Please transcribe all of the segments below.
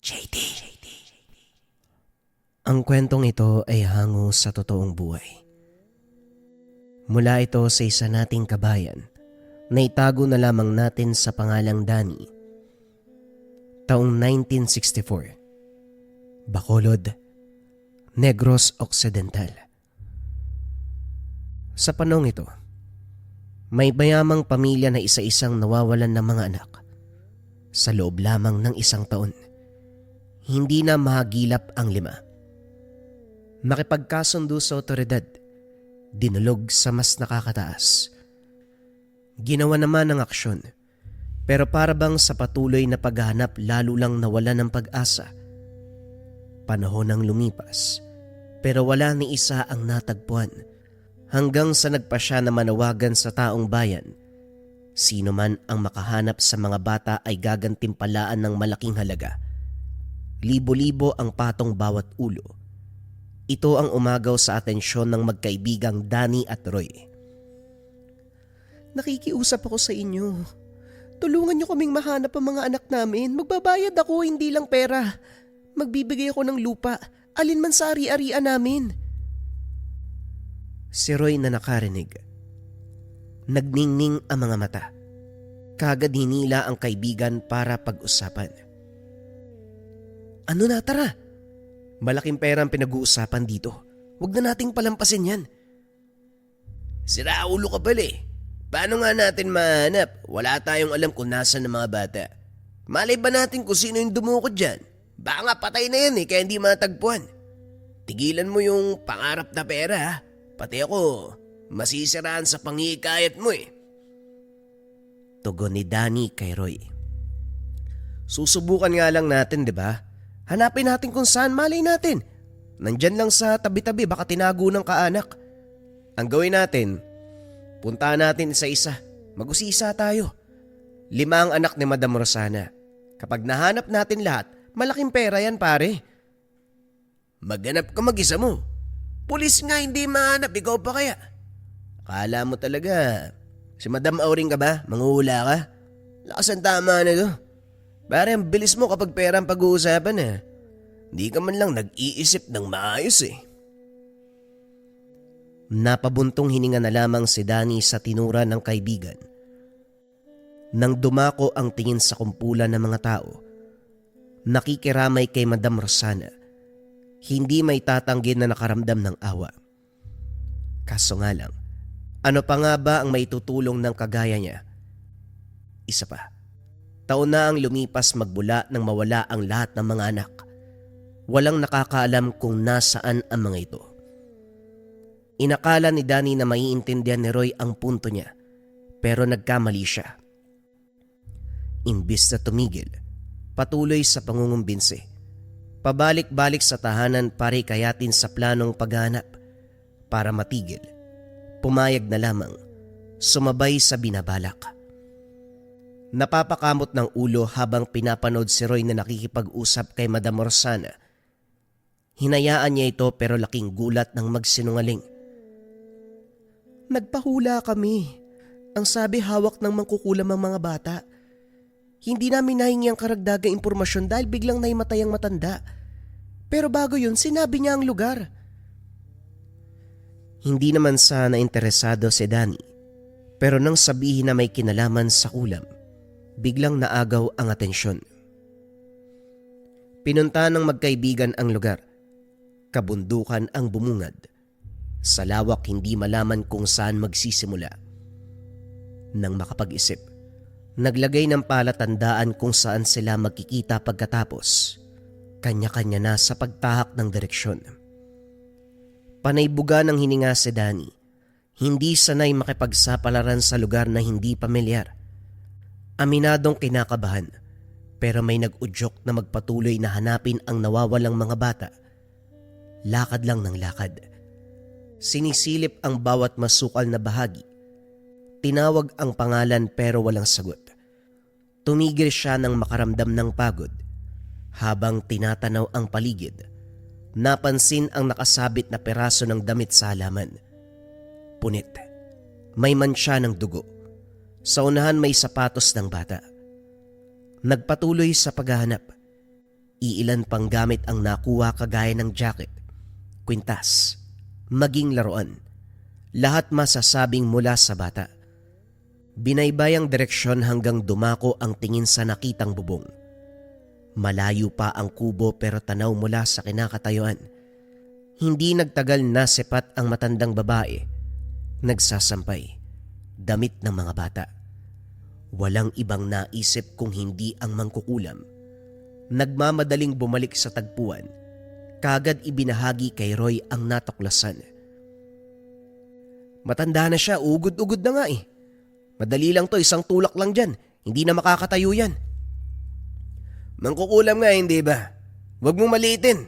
JD. Ang kwentong ito ay hango sa totoong buhay. Mula ito sa isa nating kabayan na itago na lamang natin sa pangalang Danny. Taong 1964. Bacolod, Negros Occidental. Sa panahong ito, may mayamang pamilya na isa-isang nawawalan ng mga anak. Sa loob lamang ng isang taon, hindi na mahagilap ang 5. Makipagkasundo sa otoridad, dinulog sa mas nakakataas. Ginawa naman ang aksyon, pero para bang sa patuloy na paghahanap lalo lang nawalan ng pag-asa. Panahon ang lumipas, pero wala ni isa ang natagpuan hanggang sa nagpasya na manawagan sa taong bayan. Sino man ang makahanap sa mga bata ay gagantimpalaan ng malaking halaga. Libo-libo ang patong bawat ulo. Ito ang umagaw sa atensyon ng magkaibigang Danny at Roy. Nakikiusap ako sa inyo. Tulungan niyo kaming mahanap ang mga anak namin. Magbabayad ako, hindi lang pera. Magbibigay ako ng lupa, alin man sa ari-arian namin. Si Roy na nakarinig. Nagningning ang mga mata. Kagad hinila ang kaibigan para pag-usapan. Ano na, tara. Malaking pera ang pinag-uusapan dito. Huwag na nating palampasin yan. Sira ulo ka pala eh. Paano nga natin mahanap? Wala tayong alam kung nasan ang mga bata. Malay ba natin kung sino yung dumukot dyan? Baka nga patay na yan kaya hindi matagpuan. Tigilan mo yung pangarap na pera ha. Pati ako, masisiraan sa pangikayat mo eh. Tugon ni Danny kay Roy. Susubukan nga lang natin, di ba? Hanapin natin kung saan, malay natin. Nandyan lang sa tabi-tabi, baka tinago ng kaanak. Ang gawin natin, puntahan natin isa-isa. Mag-usisa tayo. 5 ang anak ni Madam Rosana. Kapag nahanap natin lahat, malaking pera yan pare. Maghanap ka mag-isa mo. Pulis nga hindi mahanap, ikaw pa kaya? Akala mo talaga, si Madam Auring ka ba? Manguhula ka? Lakas ang tama na to. Pare, ang bilis mo kapag pera ang pag-uusapan eh. Hindi ka man lang nag-iisip ng maayos eh. Napabuntong hininga na lamang si Danny sa tinura ng kaibigan. Nang dumako ang tingin sa kumpulan ng mga tao, nakikiramay kay Madam Rosana, hindi may tatanggin na nakaramdam ng awa. Kaso nga lang, ano pa nga ba ang maitutulong ng kagaya niya? Isa pa, taon na ang lumipas magbula nang mawala ang lahat ng mga anak. Walang nakakaalam kung nasaan ang mga ito. Inakala ni Danny na maiintindihan ni Roy ang punto niya, pero nagkamali siya. Imbis na tumigil, patuloy sa pangungumbinsi. Pabalik-balik sa tahanan para ikayatin sa planong paghanap. Para matigil, pumayag na lamang, sumabay sa binabalak. Napapakamot ng ulo habang pinapanood si Roy na nakikipag-usap kay Madam Rosana. Hinayaan niya ito pero laking gulat ng magsinungaling. Nagpahula kami. Ang sabi hawak ng mangkukulam ang mga bata. Hindi namin nahingi ang karagdagang impormasyon dahil biglang naimatay ang matanda. Pero bago yun, sinabi niya ang lugar. Hindi naman sana interesado si Danny, pero nang sabihin na may kinalaman sa kulam, biglang naagaw ang atensyon. Pinunta ng magkaibigan ang lugar. Kabundukan ang bumungad. Sa lawak hindi malaman kung saan magsisimula. Nang makapag-isip, naglagay ng palatandaan kung saan sila magkikita pagkatapos. Kanya-kanya na sa pagtahak ng direksyon. Panaybuga ng hininga si Danny. Hindi sanay makipagsapalaran sa lugar na hindi pamilyar. Aminadong kinakabahan, pero may nag-udyok na magpatuloy na hanapin ang nawawalang mga bata. Lakad lang ng lakad. Sinisilip ang bawat masukal na bahagi. Tinawag ang pangalan pero walang sagot. Tumigil siya nang makaramdam ng pagod. Habang tinatanaw ang paligid, napansin ang nakasabit na peraso ng damit sa halaman. Punit. May mansya ng dugo. Sa unahan may sapatos ng bata. Nagpatuloy sa paghahanap. Iilan pang gamit ang nakuha kagaya ng jacket, kwintas, maging laruan. Lahat masasabing mula sa bata. Binaybay ang direksyon hanggang dumako ang tingin sa nakitang bubong. Malayo pa ang kubo pero tanaw mula sa kinakatayuan. Hindi nagtagal na sipat ang matandang babae. Nagsasampay. Damit ng mga bata. Walang ibang naisip kung hindi ang mangkukulam. Nagmamadaling bumalik sa tagpuan. Kagad ibinahagi kay Roy ang natuklasan. Matanda na siya, ugod-ugod na nga eh. Madali lang to, isang tulak lang dyan. Hindi na makakatayo yan. Mangkukulam nga, hindi ba? Huwag mong maliitin.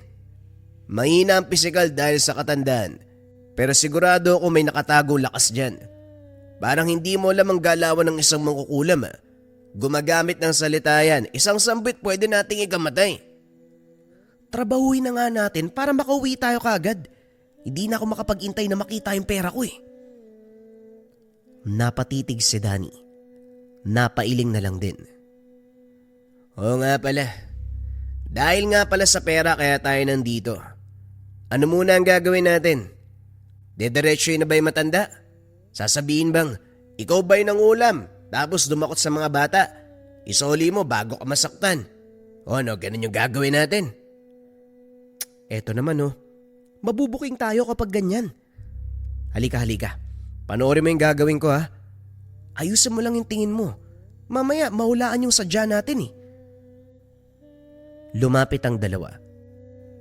Mahina ang pisikal dahil sa katandaan. Pero sigurado ako may nakatago lakas dyan. Parang hindi mo alam ang galawan ng isang mangkukulam ha. Gumagamit ng salita yan, isang sambit pwede nating ikamatay. Trabahuin na nga natin para makauwi tayo kagad. Hindi na ako makapag-intay na makita yung pera ko eh. Napatitig si Danny. Napailing na lang din. Oo nga pala. Dahil nga pala sa pera kaya tayo nandito. Ano muna ang gagawin natin? Dediretso na ba yung matanda? Sasabihin bang, ikaw ba'y nangulam? Tapos dumakot sa mga bata. Isoli mo bago ka masaktan. O ano, ganun yung gagawin natin. Eto naman oh. Mabubuking tayo kapag ganyan. Halika. Panoorin mo yung gagawin ko ha. Ayusin mo lang yung tingin mo. Mamaya mahulaan yung sadya natin eh. Lumapit ang dalawa.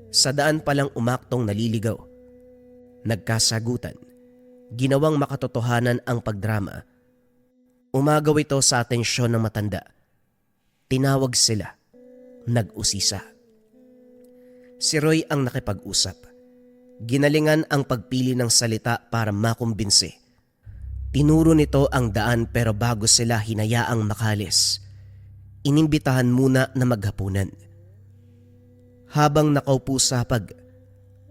Sa daan palang umaktong naliligaw. Nagkasagutan. Ginawang makatotohanan ang pagdrama. Umagaw ito sa atensyon ng matanda. Tinawag sila. Nag-usisa. Si Roy ang nakipag-usap. Ginalingan ang pagpili ng salita para makumbinsi. Tinuro nito ang daan pero bago sila hinayaang makalis, inimbitahan muna na maghapunan. Habang nakaupo sa hapag,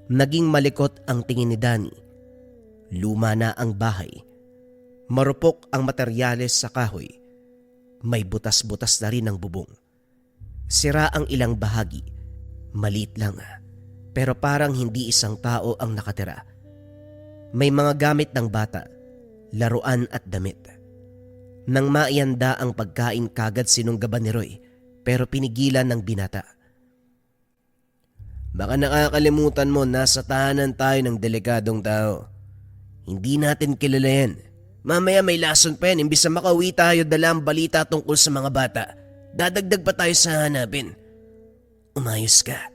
naging malikot ang tingin ni Danny. Luma na ang bahay. Marupok ang materyales sa kahoy. May butas-butas na rin ang bubong. Sira ang ilang bahagi. Maliit lang, pero parang hindi isang tao ang nakatira. May mga gamit ng bata, laruan at damit. Nang maianda ang pagkain kagad sinunggaban ni Roy, pero pinigilan ng binata. Baka nakakalimutan mo nasa tahanan tayo ng delikadong tao. Hindi natin kilala yan. Mamaya may lason pa yan, imbis na makauwi tayo dala ang balita tungkol sa mga bata. Dadagdag pa tayo sa hanapin. Umayos ka.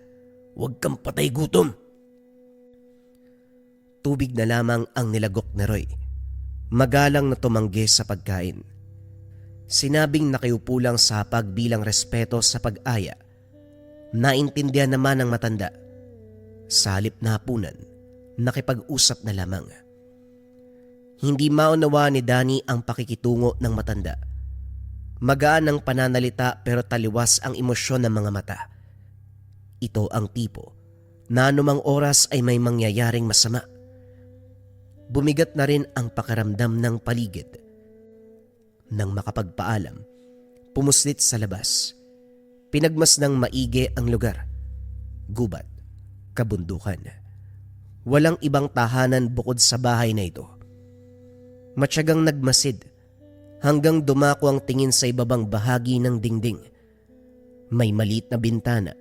Huwag kang patay gutom. Tubig na lamang ang nilagok ni Roy. Magalang na tumanggi sa pagkain. Sinabing nakiupo lang sa hapag bilang respeto sa pag-aya. Naintindihan naman ng matanda. Sa halip na hapunan, nakipag-usap na lamang. Hindi maunawa ni Danny ang pakikitungo ng matanda. Magaan ang pananalita pero taliwas ang emosyon ng mga mata. Ito ang tipo na anumang oras ay may mangyayaring masama. Bumigat na rin ang pakiramdam ng paligid. Nang makapagpaalam, pumuslit sa labas. Pinagmasdang maigi ang lugar. Gubat, kabundukan. Walang ibang tahanan bukod sa bahay na ito. Matyagang nagmasid hanggang dumako ang tingin sa ibabang bahagi ng dingding. May maliit na bintana.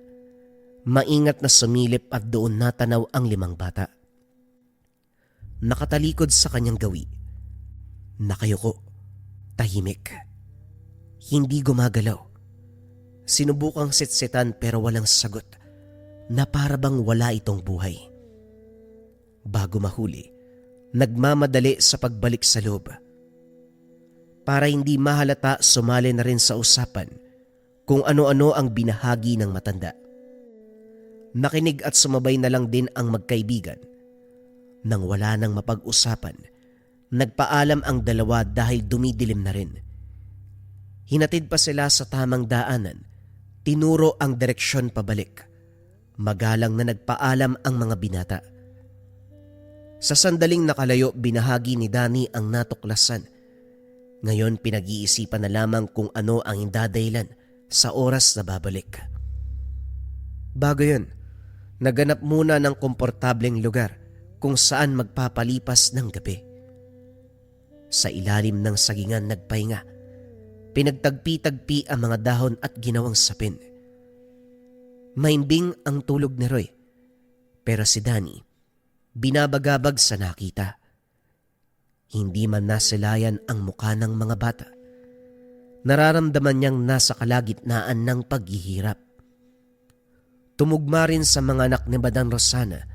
Maingat na sumilip at doon natanaw ang 5 bata. Nakatalikod sa kanyang gawi. Nakayuko. Tahimik. Hindi gumagalaw. Sinubukang sitsitan pero walang sagot na para bang wala itong buhay. Bago mahuli, nagmamadali sa pagbalik sa loob. Para hindi mahalata, sumali na rin sa usapan kung ano-ano ang binahagi ng matanda. Nakinig at sumabay na lang din ang magkaibigan. Nang wala nang mapag-usapan, nagpaalam ang dalawa dahil dumidilim na rin. Hinatid pa sila sa tamang daanan, tinuro ang direksyon pabalik. Magalang na nagpaalam ang mga binata. Sa sandaling nakalayo, binahagi ni Danny ang natuklasan. Ngayon pinag-iisipan na lamang kung ano ang indadahilan sa oras na babalik. Bago yun, naganap muna ng komportableng lugar kung saan magpapalipas ng gabi. Sa ilalim ng sagingan nagpahinga, pinagtagpi-tagpi ang mga dahon at ginawang sapin. Maimbing ang tulog ni Roy, pero si Danny binabagabag sa nakita. Hindi man nasilayan ang mukha ng mga bata. Nararamdaman niyang nasa kalagitnaan ng paghihirap. Tumugma rin sa mga anak ni Madam Rosana,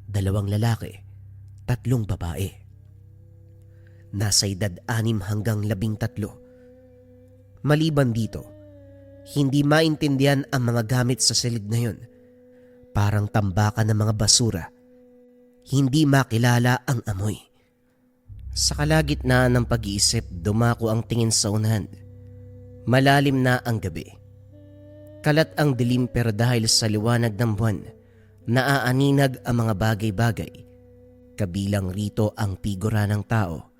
2 lalaki, 3 babae. Nasa edad 6 hanggang 13. Maliban dito, hindi maintindihan ang mga gamit sa silid na yun. Parang tambakan ng mga basura. Hindi makilala ang amoy. Sa kalagitnaan ng pag-iisip, dumako ang tingin sa unahan. Malalim na ang gabi. Kalat ang dilim pero dahil sa liwanag ng buwan, naaaninag ang mga bagay-bagay. Kabilang rito ang figura ng tao.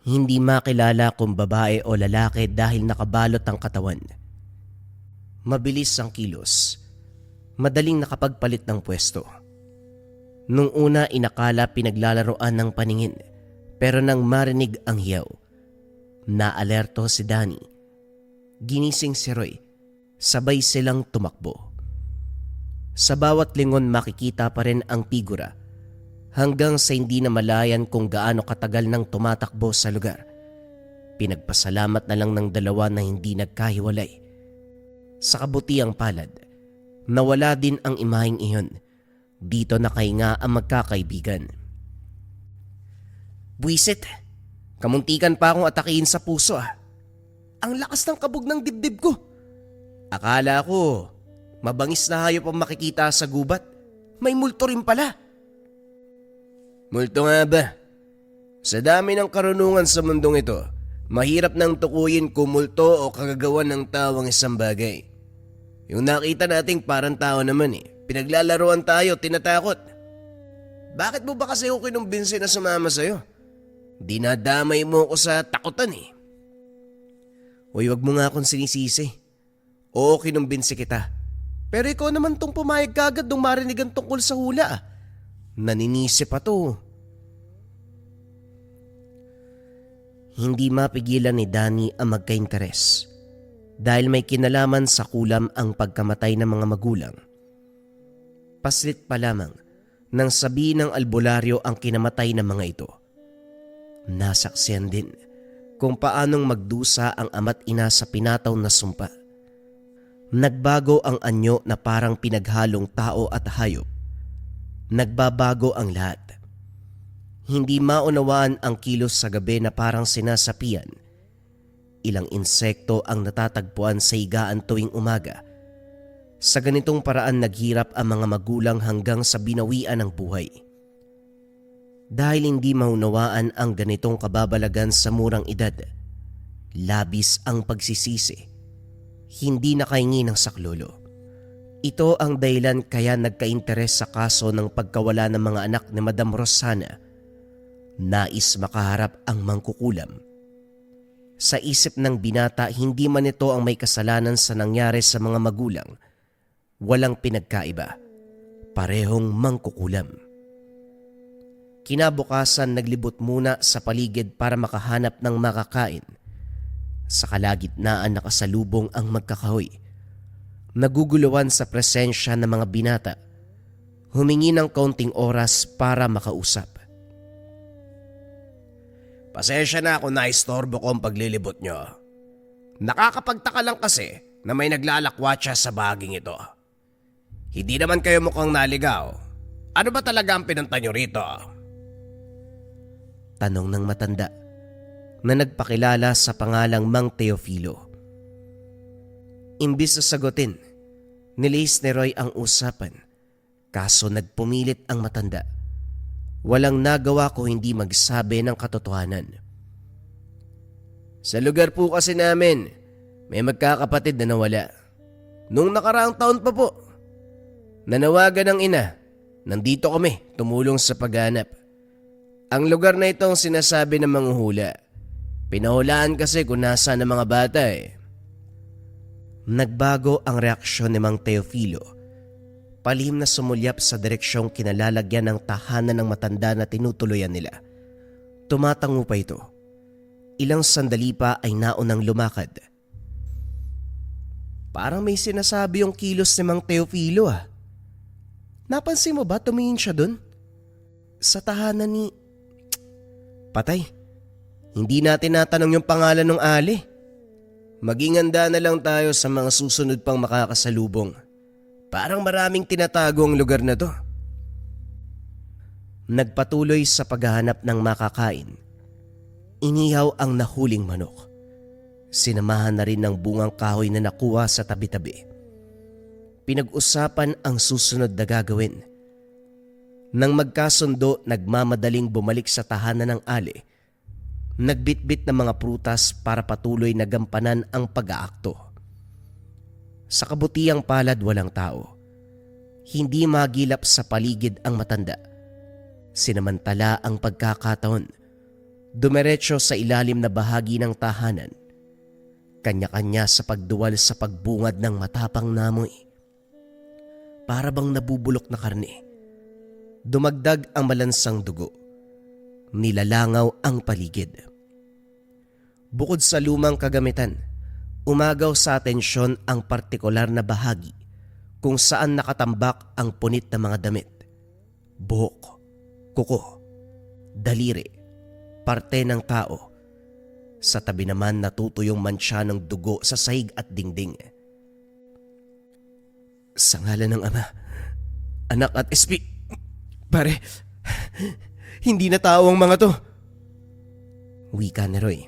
Hindi makilala kung babae o lalaki dahil nakabalot ang katawan. Mabilis ang kilos. Madaling nakapagpalit ng pwesto. Nung una inakala pinaglalaroan ng paningin, pero nang marinig ang hiyaw, naalerto si Danny. Ginising si Roy, sabay silang tumakbo. Sa bawat lingon makikita pa rin ang figura hanggang sa hindi na malayan kung gaano katagal nang tumatakbo sa lugar. Pinagpasalamat na lang ng dalawa na hindi nagkahiwalay. Sa kabutiang palad, nawala din ang imaheng iyon. Dito nakahinga ang magkakaibigan. Buisit, kamuntikan pa akong atakihin sa puso ah. Ang lakas ng kabog ng dibdib ko. Akala ko, mabangis na hayop ang makikita sa gubat. May multo rin pala. Multo nga ba? Sa dami ng karunungan sa mundong ito, mahirap nang tukuyin kung multo o kagagawan ng tao ang isang bagay. Yung nakita nating parang tao naman Pinaglalaroan tayo, tinatakot. Bakit mo ba kasi ako kinumbinsi na sumama sa'yo? Dinadamay mo ako sa takutan Uy, wag mo nga akong sinisisi. Oo, kinumbinsi kita. Pero ikaw naman tong pumayag kagad nung marinigan tungkol sa hula. Naninisi pa to. Hindi mapigilan ni Danny ang magka-interes dahil may kinalaman sa kulam ang pagkamatay ng mga magulang. Paslit pa lamang nang sabihin ng albularyo ang kinamatay ng mga ito. Nasaksiyan din kung paanong magdusa ang ama't ina sa pinataw na sumpa. Nagbago ang anyo na parang pinaghalong tao at hayop. Nagbabago ang lahat. Hindi maunawaan ang kilos sa gabi na parang sinasapian. Ilang insekto ang natatagpuan sa higaan tuwing umaga. Sa ganitong paraan naghirap ang mga magulang hanggang sa binawian ng buhay. Dahil hindi maunawaan ang ganitong kababalagan sa murang edad, labis ang pagsisisi. Hindi nakahingi ng saklolo. Ito ang dahilan kaya nagka-interes sa kaso ng pagkawala ng mga anak ni Madam Rosana. Nais makaharap ang mangkukulam. Sa isip ng binata, hindi man ito ang may kasalanan sa nangyari sa mga magulang. Walang pinagkaiba. Parehong mangkukulam. Kinabukasan naglibot muna sa paligid para makahanap ng makakain. Sa kalagitnaan nakasalubong ang magkakahoy. Naguguluhan sa presensya ng mga binata. Humingi ng kaunting oras para makausap. Pasensya na kung naistorbo ko ang paglilibot nyo. Nakakapagtaka lang kasi na may naglalakwatsa sa baging ito. Hindi naman kayo mukhang naligaw. Ano ba talaga ang pinunta nyo rito? Tanong ng matanda na nagpakilala sa pangalang Mang Teofilo. Imbis na sagutin, nilihis ni Roy ang usapan. Kaso nagpumilit ang matanda. Walang nagawa ko hindi magsabi ng katotohanan. Sa lugar po kasi namin, may magkakapatid na nawala. Nung nakaraang taon pa po. Nanawagan ng ina. Nandito kami, tumulong sa paghanap. Ang lugar na ito ang sinasabi ng mga hula. Pinahulaan kasi kung nasaan ang mga bata Nagbago ang reaksyon ni Mang Teofilo palihim na sumulyap sa direksyong kinalalagyan ng tahanan ng matanda na tinutuluyan nila. Tumatango pa ito. Ilang sandali pa ay naunang lumakad. Parang may sinasabi yung kilos ni Mang Teofilo ah. Napansin mo ba tumingin siya dun? Sa tahanan ni... Patay. Hindi natin natanong yung pangalan ng Ali. Maging handa na lang tayo sa mga susunod pang makakasalubong. Parang maraming tinatago ang lugar na to. Nagpatuloy sa paghahanap ng makakain. Inihaw ang nahuling manok. Sinamahan na rin ng bungang kahoy na nakuha sa tabi-tabi. Pinag-usapan ang susunod na gagawin. Nang magkasundo, nagmamadaling bumalik sa tahanan ng Ali. Nagbitbit ng mga prutas para patuloy na gampanan ang pag-aakto. Sa kabutiang palad walang tao. Hindi magilap sa paligid ang matanda. Sinamantala ang pagkakataon. Dumiretso sa ilalim na bahagi ng tahanan. Kanya-kanya sa pagduwal sa pagbungad ng matapang namoy. Para bang nabubulok na karne. Dumagdag ang malansang dugo. Nilalangaw ang paligid. Bukod sa lumang kagamitan, umagaw sa atensyon ang partikular na bahagi kung saan nakatambak ang punit na mga damit. Buhok, kuko, daliri, parte ng tao. Sa tabi naman natutuyong mantsa ng dugo sa sahig at dingding. Sa ngalan ng Ama, Anak at Pare, hindi na tao ang mga to. Wika ni Roy.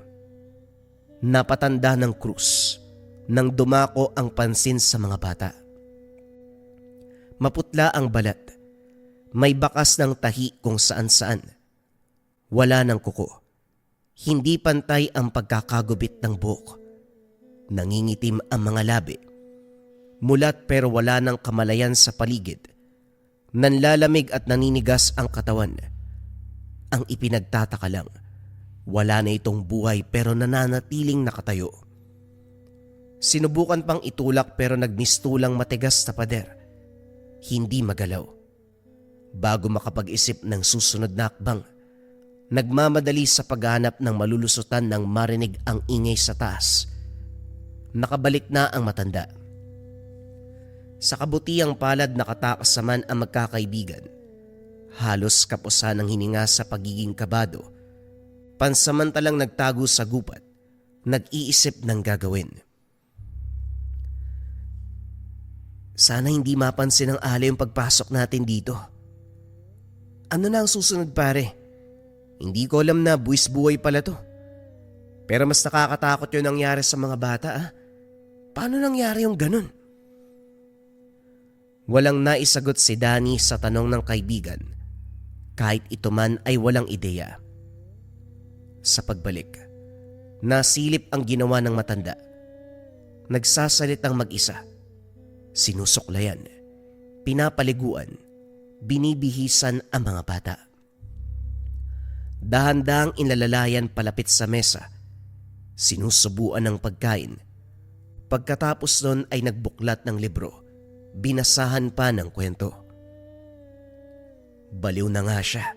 Napatanda ng krus nang dumako ang pansin sa mga bata. Maputla ang balat. May bakas ng tahi kung saan-saan. Wala ng kuko. Hindi pantay ang pagkakagubit ng buhok. Nangingitim ang mga labi. Mulat pero wala ng kamalayan sa paligid. Nanlalamig at naninigas ang katawan. Ang ipinagtataka lang, wala na itong buhay pero nananatiling nakatayo. Sinubukan pang itulak pero nagmistulang matigas na pader. Hindi magalaw. Bago makapag-isip ng susunod na akbang, nagmamadali sa paghahanap ng malulusutan nang marinig ang ingay sa taas. Nakabalik na ang matanda. Sa kabutiang palad nakatakas naman ang magkakaibigan. Halos kapusan ng hininga sa pagiging kabado. Pansamantalang nagtago sa gupat, nag-iisip ng gagawin. Sana hindi mapansin ng Ali yung pagpasok natin dito. Ano na ang susunod pare? Hindi ko alam na buwis buhay pala to. Pero mas nakakatakot yung nangyari sa mga bata ah. Paano nangyari yung ganun? Walang naisagot si Danny sa tanong ng kaibigan. Kahit ito man ay walang ideya. Sa pagbalik, nasilip ang ginawa ng matanda. Nagsasalitang mag-isa. Sinusuklayan, pinapaliguan, binibihisan ang mga bata. Dahan-dahang inlalalayan palapit sa mesa. Sinusubuan ng pagkain. Pagkatapos nun ay nagbuklat ng libro. Binasahan pa ng kwento. Baliw na nga siya.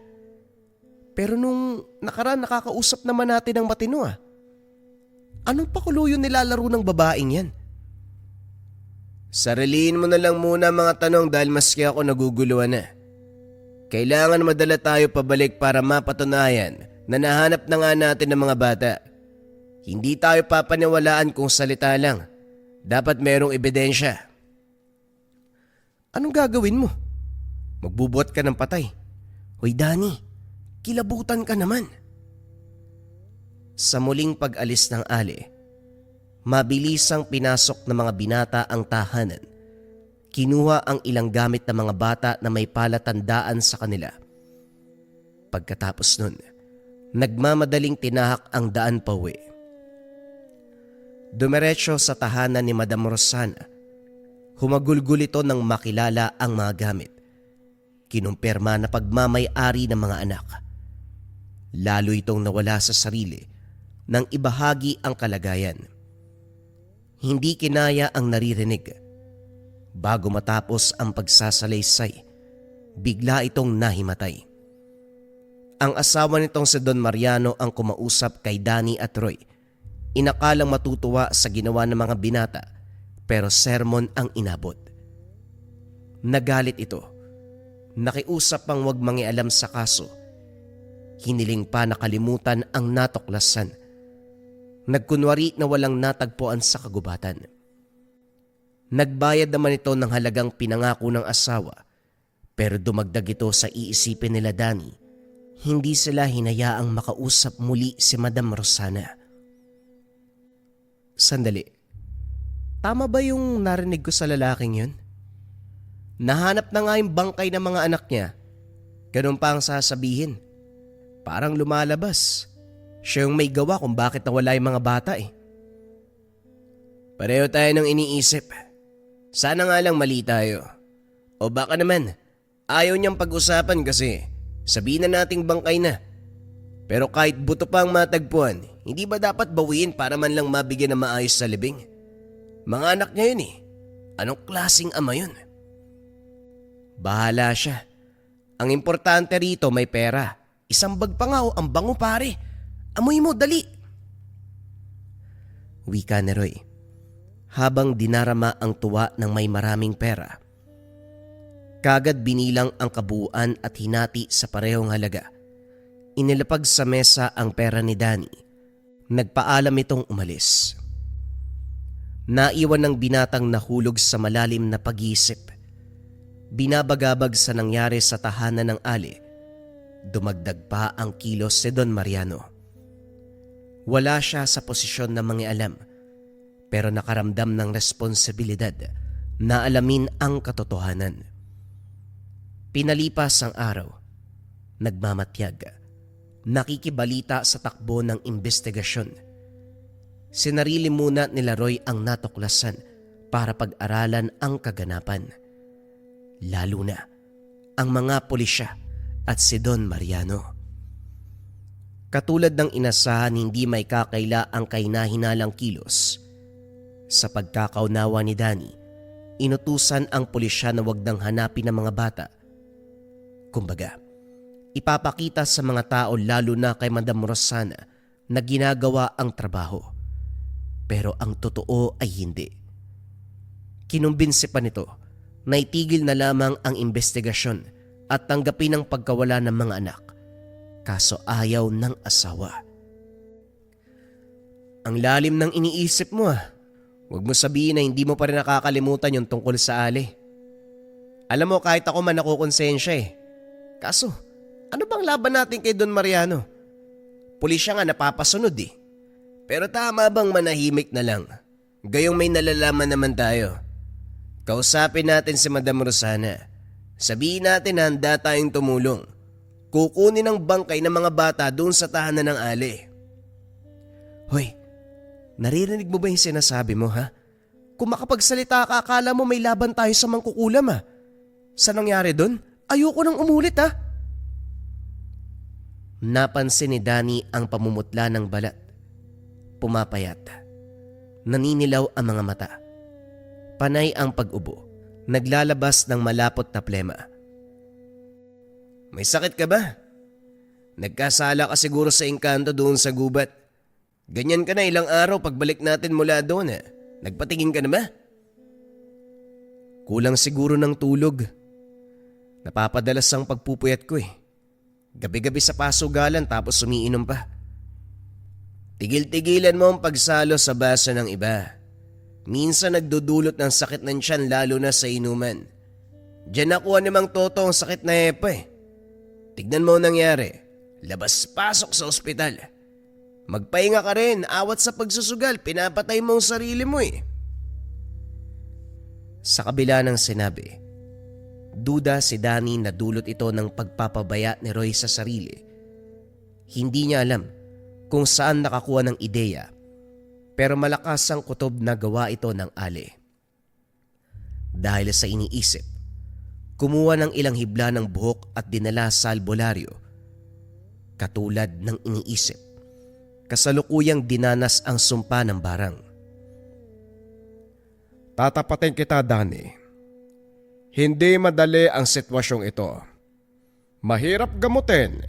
Pero nung nakaraan nakakausap naman natin ng matino ah. Anong pakulo yun nilalaro ng babaeng yan? Sariliin mo na lang muna mga tanong dahil maski ako naguguluhan na. Kailangan madala tayo pabalik para mapatunayan na nahanap na nga natin ng mga bata. Hindi tayo papaniwalaan kung salita lang. Dapat merong ebidensya. Anong gagawin mo? Magbubuhat ka ng patay. Hoy Danny, kilabutan ka naman. Sa muling pag-alis ng Ali, mabilisang pinasok ng mga binata ang tahanan. Kinuha ang ilang gamit ng mga bata na may palatandaan sa kanila. Pagkatapos nun, nagmamadaling tinahak ang daan pauwi. Dumiretso sa tahanan ni Madam Rosana. Humagulgul ito nang makilala ang mga gamit. Kinumpirma na pagmamay-ari ng mga anak. Lalo itong nawala sa sarili nang ibahagi ang kalagayan. Hindi kinaya ang naririnig. Bago matapos ang pagsasalaysay, bigla itong nahimatay. Ang asawa nitong si Don Mariano ang kumausap kay Danny at Roy. Inakalang matutuwa sa ginawa ng mga binata, pero sermon ang inabot. Nagalit ito. Nakiusap pang huwag mangialam sa kaso. Hiniling pa nakalimutan ang natuklasan. Nagkunwari na walang natagpuan sa kagubatan. Nagbayad naman ito ng halagang pinangako ng asawa, pero dumagdag ito sa iisipin nila Danny. Hindi sila hinayaang makausap muli si Madam Rosana. Sandali. Tama ba yung narinig ko sa lalaking yun? Nahanap na nga yung bangkay ng mga anak niya. Ganun pa ang sasabihin. Parang lumalabas. Siya yung may gawa kung bakit nawala yung mga bata eh. Pareho tayo ng iniisip. Sana nga lang mali tayo. O baka naman, ayaw niyang pag-usapan kasi sabihin na nating bangkay na. Pero kahit buto pa ang matagpuan, hindi ba dapat bawiin para man lang mabigyan ng maayos sa libing? Mga anak niya yun eh. Anong klaseng ama yun? Bahala siya. Ang importante rito may pera. Isang bag pa nga o ang bango pare. Amoy mo, dali. Wika ni Roy habang dinarama ang tuwa ng may maraming pera. Kagad binilang ang kabuuan at hinati sa parehong halaga. Inilapag sa mesa ang pera ni Danny. Nagpaalam itong umalis. Naiwan ng binatang nahulog sa malalim na pag-iisip. Binabagabag sa nangyari sa tahanan ng Ali. Dumagdag pa ang kilos si Don Mariano. Wala siya sa posisyon na mangialam, pero nakaramdam ng responsibilidad na alamin ang katotohanan. Pinalipas ang araw, nagmamatyag, nakikibalita sa takbo ng investigasyon. Sinarili muna nila Roy ang natuklasan para pag-aralan ang kaganapan. Lalo na ang mga pulisya at si Don Mariano. Katulad ng inasahan, hindi may kakaila ang kahinahinalang kilos. Sa pagkakaunawa ni Danny, inutusan ang pulisya na wag nang hanapin ang mga bata. Kumbaga, ipapakita sa mga tao lalo na kay Madam Rosana na ginagawa ang trabaho. Pero ang totoo ay hindi. Kinumbinsi pa nito na itigil na lamang ang investigasyon at tanggapin ang pagkawala ng mga anak. Kaso ayaw ng asawa. Ang lalim ng iniisip mo ah. Huwag mo sabihin na hindi mo pa rin nakakalimutan yung tungkol sa Ali. Alam mo, kahit ako man nakukonsensya eh. Kaso, ano bang laban natin kay Don Mariano? Pulisya nga napapasunod eh. Pero tama bang manahimik na lang? Gayong may nalalaman naman tayo. Kausapin natin si Madam Rosana. Sabihin natin na handa tayong tumulong. Kukunin ang bangkay ng mga bata doon sa tahanan ng Ali. Hoy, naririnig mo ba yung sinasabi mo ha? Kung makapagsalita ka, akala mo may laban tayo sa mangkukulam ha? Sa nangyari doon? Ayoko nang umulit ha? Napansin ni Danny ang pamumutla ng balat. Pumapayat. Naninilaw ang mga mata. Panay ang pag-ubo. Naglalabas ng malapot na plema. May sakit ka ba? Nagkasala ka siguro sa engkanto doon sa gubat. Ganyan ka na ilang araw pagbalik natin mula doon ha. Nagpatingin ka na ba? Kulang siguro ng tulog. Napapadalas ang pagpupuyat ko eh. Gabi-gabi sa pasugalan tapos umiinom pa. Tigil-tigilan mo ang pagsalo sa baso ng iba. Minsan nagdudulot ng sakit ng tiyan lalo na sa inuman. Diyan nakuha namang toto ang sakit na hepa eh. Tignan mo ang nangyari. Labas-pasok sa ospital. Magpahinga ka rin, awat sa pagsusugal, pinapatay mo ang sarili mo eh. Sa kabila ng sinabi, duda si Danny na dulot ito ng pagpapabaya ni Roy sa sarili. Hindi niya alam kung saan nakakuha ng ideya, pero malakas ang kutob na gawa ito ng Ali. Dahil sa iniisip, kumuha ng ilang hibla ng buhok at dinala sa albularyo. Katulad ng iniisip, kasalukuyang dinanas ang sumpa ng barang. Tatapatin kita, Danny. Hindi madali ang sitwasyong ito. Mahirap gamutin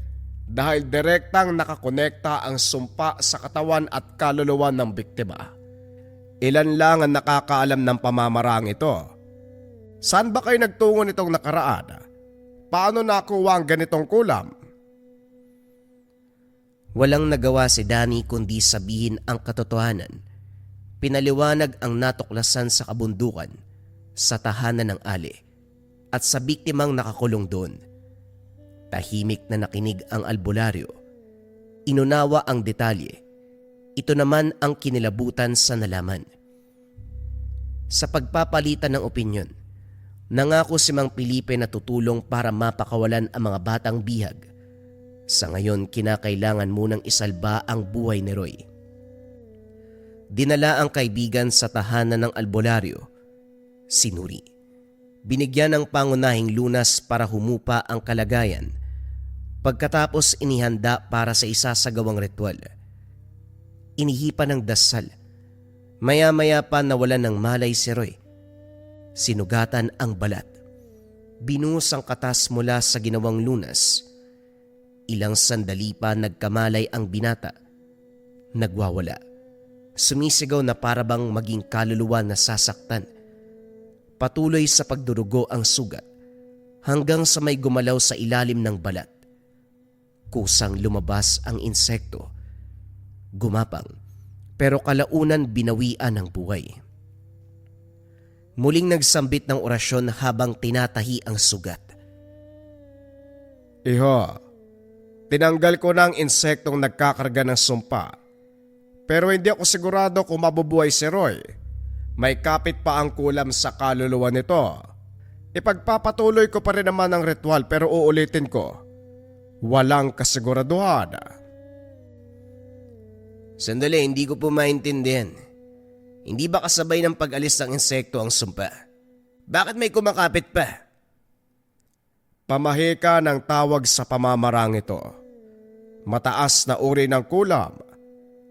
dahil direktang nakakonekta ang sumpa sa katawan at kaluluwa ng biktima. Ilan lang ang nakakaalam ng pamamarang ito. Saan ba kayo nagtungo nitong nakaraan? Paano nakuha ang ganitong kulam? Walang nagawa si Danny kundi sabihin ang katotohanan. Pinaliwanag ang natuklasan sa kabundukan, sa tahanan ng ali, at sa biktimang nakakulong doon. Tahimik na nakinig ang albularyo. Inunawa ang detalye. Ito naman ang kinilabutan sa nalaman. Sa pagpapalitan ng opinyon, nangako si Mang Felipe na tutulong para mapakawalan ang mga batang bihag. Sa ngayon, kinakailangan munang isalba ang buhay ni Roy. Dinala ang kaibigan sa tahanan ng albularyo, si Nuri. Binigyan ng pangunahing lunas para humupa ang kalagayan. Pagkatapos inihanda para sa isasagawang ritual. Inihipan ng dasal. Maya-maya pa nawalan ng malay si Roy. Sinugatan ang balat. Binuhos ang katas mula sa ginawang lunas. Ilang sandali pa nagkamalay ang binata. Nagwawala. Sumisigaw na parabang maging kaluluwa na sasaktan. Patuloy sa pagdurugo ang sugat hanggang sa may gumalaw sa ilalim ng balat. Kusang lumabas ang insekto. Gumapang, pero kalaunan binawian ng buhay. Muling nagsambit ng orasyon habang tinatahi ang sugat. Iho, tinanggal ko na ang insektong nagkakarga ng sumpa. Pero hindi ako sigurado kung mabubuhay si Roy. May kapit pa ang kulam sa kaluluwa nito. Ipagpapatuloy ko pa rin naman ang ritual pero uulitin ko. Walang kasiguraduhan. Sandali, hindi ko po maintindihan. Hindi ba kasabay ng pag-alis ng insekto ang sumpa? Bakit may kumakapit pa? Pamahika ng tawag sa pamamarang ito. Mataas na uri ng kulam.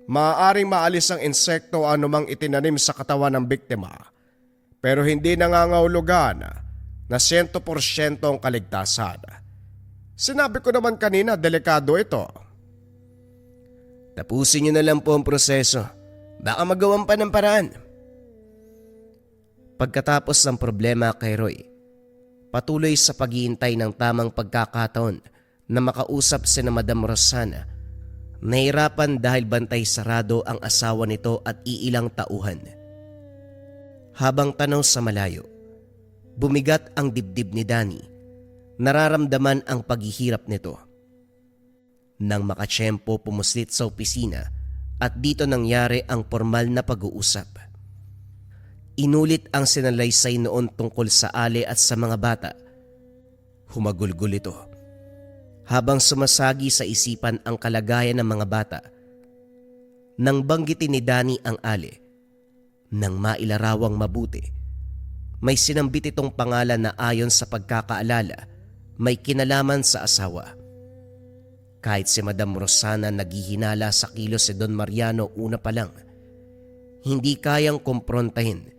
Maaaring maalis ang insekto anumang itinanim sa katawan ng biktima, pero hindi nangangahulugan na 100% ang kaligtasan. Sinabi ko naman kanina, delikado ito. Tapusin niyo na lang po ang proseso. Baka magawan pa ng paraan. Pagkatapos ng problema kay Roy, patuloy sa paghihintay ng tamang pagkakataon na makausap si na Madam Rosana. Nahirapan dahil bantay sarado ang asawa nito at iilang tauhan. Habang tanaw sa malayo, bumigat ang dibdib ni Danny. Nararamdaman ang paghihirap nito. Nang makatsyempo pumuslit sa opisina at dito nangyari ang formal na pag-uusap. Inulit ang sinalaysay noon tungkol sa ali at sa mga bata. Humagulgol ito. Habang sumasagi sa isipan ang kalagayan ng mga bata. Nang banggitin ni Danny ang ali, nang mailarawang mabuti, may sinambit itong pangalan na ayon sa pagkakaalala, may kinalaman sa asawa. Kahit si Madam Rosana naghihinala sa kilos si Don Mariano una pa lang, hindi kayang kumprontahin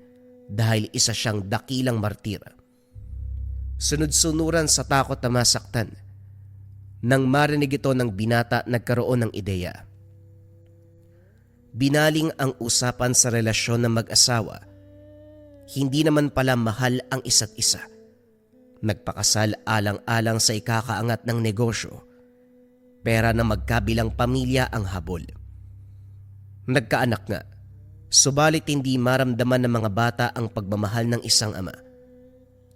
dahil isa siyang dakilang martir. Sunod-sunuran sa takot na masaktan. Nang marinig ito ng binata, nagkaroon ng ideya. Binaling ang usapan sa relasyon ng mag-asawa. Hindi naman pala mahal ang isa't isa. Nagpakasal alang-alang sa ikakaangat ng negosyo. Pera na magkabilang pamilya ang habol. Nagkaanak nga, subalit hindi maramdaman ng mga bata ang pagmamahal ng isang ama.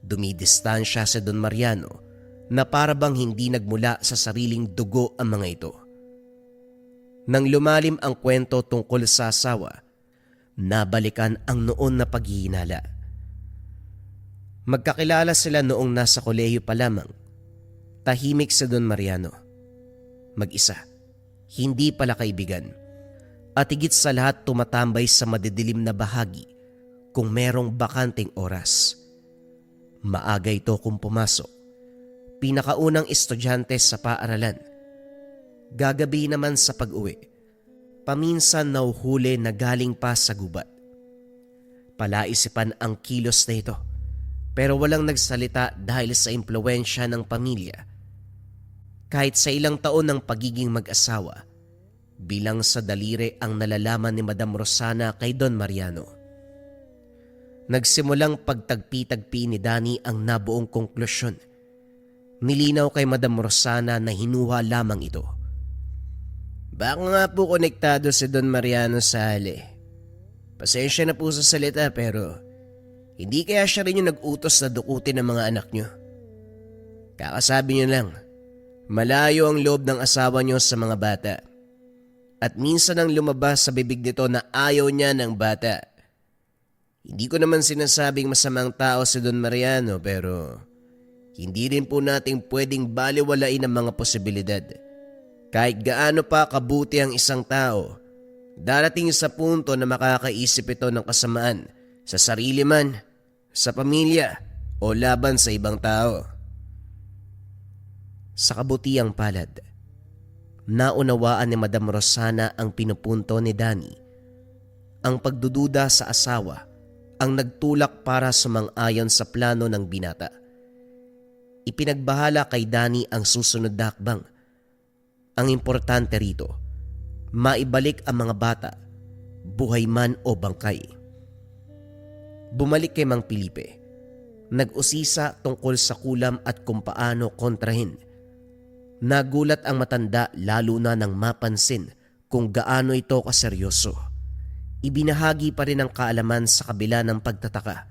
Dumidistansya si Don Mariano na parabang hindi nagmula sa sariling dugo ang mga ito. Nang lumalim ang kwento tungkol sa asawa, nabalikan ang noon na paghihinala. Magkakilala sila noong nasa kolehiyo pa lamang. Tahimik si Don Mariano. Mag-isa, hindi pala kaibigan. At higit sa lahat tumatambay sa madidilim na bahagi kung merong bakanting oras. Maaga ito kung pumasok. Pinakaunang estudyante sa paaralan. Gagabi naman sa pag-uwi. Paminsan nauhuli na galing pa sa gubat. Palaisipan ang kilos na ito. pero walang nagsalita dahil sa impluwensya ng pamilya. Kahit sa ilang taon ng pagiging mag-asawa, bilang sa daliri ang nalalaman ni Madam Rosana kay Don Mariano. Nagsimulang pagtagpi-tagpi ni Danny ang nabuong konklusyon. Nilinaw kay Madam Rosana na hinuha lamang ito. Baka nga po konektado si Don Mariano sa hali. Pasensya na po sa salita pero hindi kaya siya rin yung nag-utos na dukutin ng mga anak nyo. Kakasabi nyo lang, malayo ang loob ng asawa nyo sa mga bata. At minsan ang lumabas sa bibig nito na ayaw niya ng bata. Hindi ko naman sinasabing masamang tao si Don Mariano pero hindi rin po nating pwedeng baliwalain ang mga posibilidad. Kahit gaano pa kabuti ang isang tao, darating sa punto na makakaisip ito ng kasamaan sa sarili man, sa pamilya o laban sa ibang tao. Sa kabutiang palad, naunawaan ni Madam Rosana ang pinupunto ni Danny. Ang pagdududa sa asawa ang nagtulak para sumang-ayon sa plano ng binata. Ipinagbahala kay Danny ang susunod na hakbang. Ang importante rito, maibalik ang mga bata, buhay man o bangkay. Bumalik kay Mang Felipe. Nag-usisa tungkol sa kulam at kung paano kontrahin. Nagulat ang matanda lalo na nang mapansin kung gaano ito kaseryoso. Ibinahagi pa rin ang kaalaman sa kabila ng pagtataka.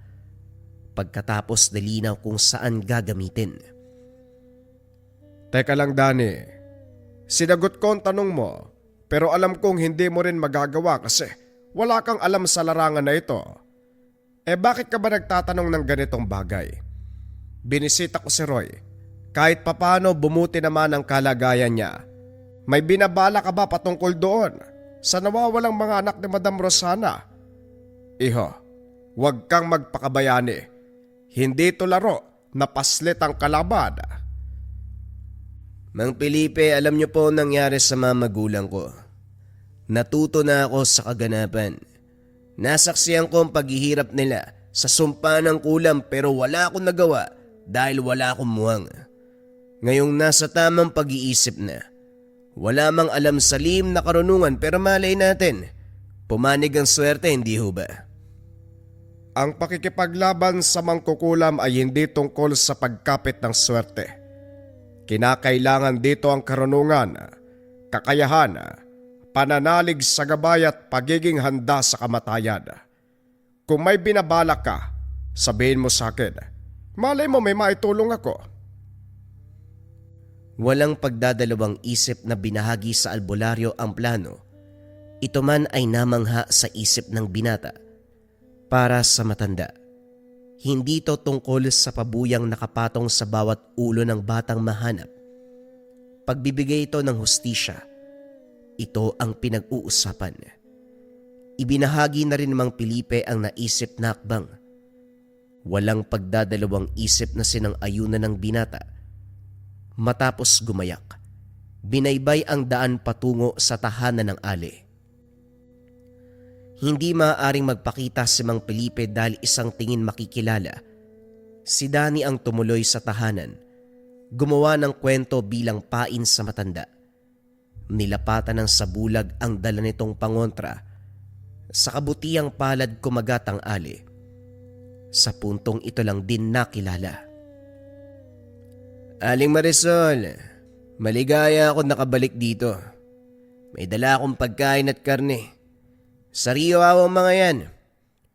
Pagkatapos nilinaw kung saan gagamitin. Teka lang Danny, sinagot ko ang tanong mo pero alam kong hindi mo rin magagawa kasi wala kang alam sa larangan na ito. Bakit ka ba nagtatanong ng ganitong bagay? Binisita ko si Roy. Kahit papano bumuti naman ang kalagayan niya. May binabala ka ba patungkol doon sa nawawalang mga anak ni Madam Rosana? Iho, huwag kang magpakabayani. Hindi ito laro na paslit ang kalaban. Mang Felipe, alam niyo po ang nangyari sa mga magulang ko. Natuto na ako sa kaganapan. Nasaksiyan ko ang paghihirap nila sa sumpa ng kulam pero wala akong nagawa dahil wala akong muwang. Ngayong nasa tamang pag-iisip na, wala mang alam sa lihim na karunungan pero malay natin, pumanig ang swerte, hindi ho ba? Ang pakikipaglaban sa mangkukulam ay hindi tungkol sa pagkapit ng swerte. Kinakailangan dito ang karunungan, kakayahan, pananalig sa gabay at pagiging handa sa kamatayan. Kung may binabalak ka, sabihin mo sa akin. Malay mo may maitulong ako. Walang pagdadalawang isip na binahagi sa albularyo ang plano. Ito man ay namangha sa isip ng binata. Para sa matanda, hindi ito tungkol sa pabuyang nakapatong sa bawat ulo ng batang mahanap. Pagbibigay ito ng hustisya, ito ang pinag-uusapan. Ibinahagi na rin ni Mang Felipe ang naisip na hakbang. Walang pagdadalawang isip na sinang-ayunan ng binata. Matapos gumayak, binaybay ang daan patungo sa tahanan ng ali. Hindi maaaring magpakita si Mang Felipe dahil isang tingin makikilala. Si Danny ang tumuloy sa tahanan, gumawa ng kwento bilang pain sa matanda. Nilapatan ng sabulag ang dala nitong pangontra. Sa kabutiang palad kumagat ang ali. Sa puntong ito lang din nakilala. Aling Marisol, maligaya ako nakabalik dito. May dala akong pagkain at karne. Sariwa ang mga yan.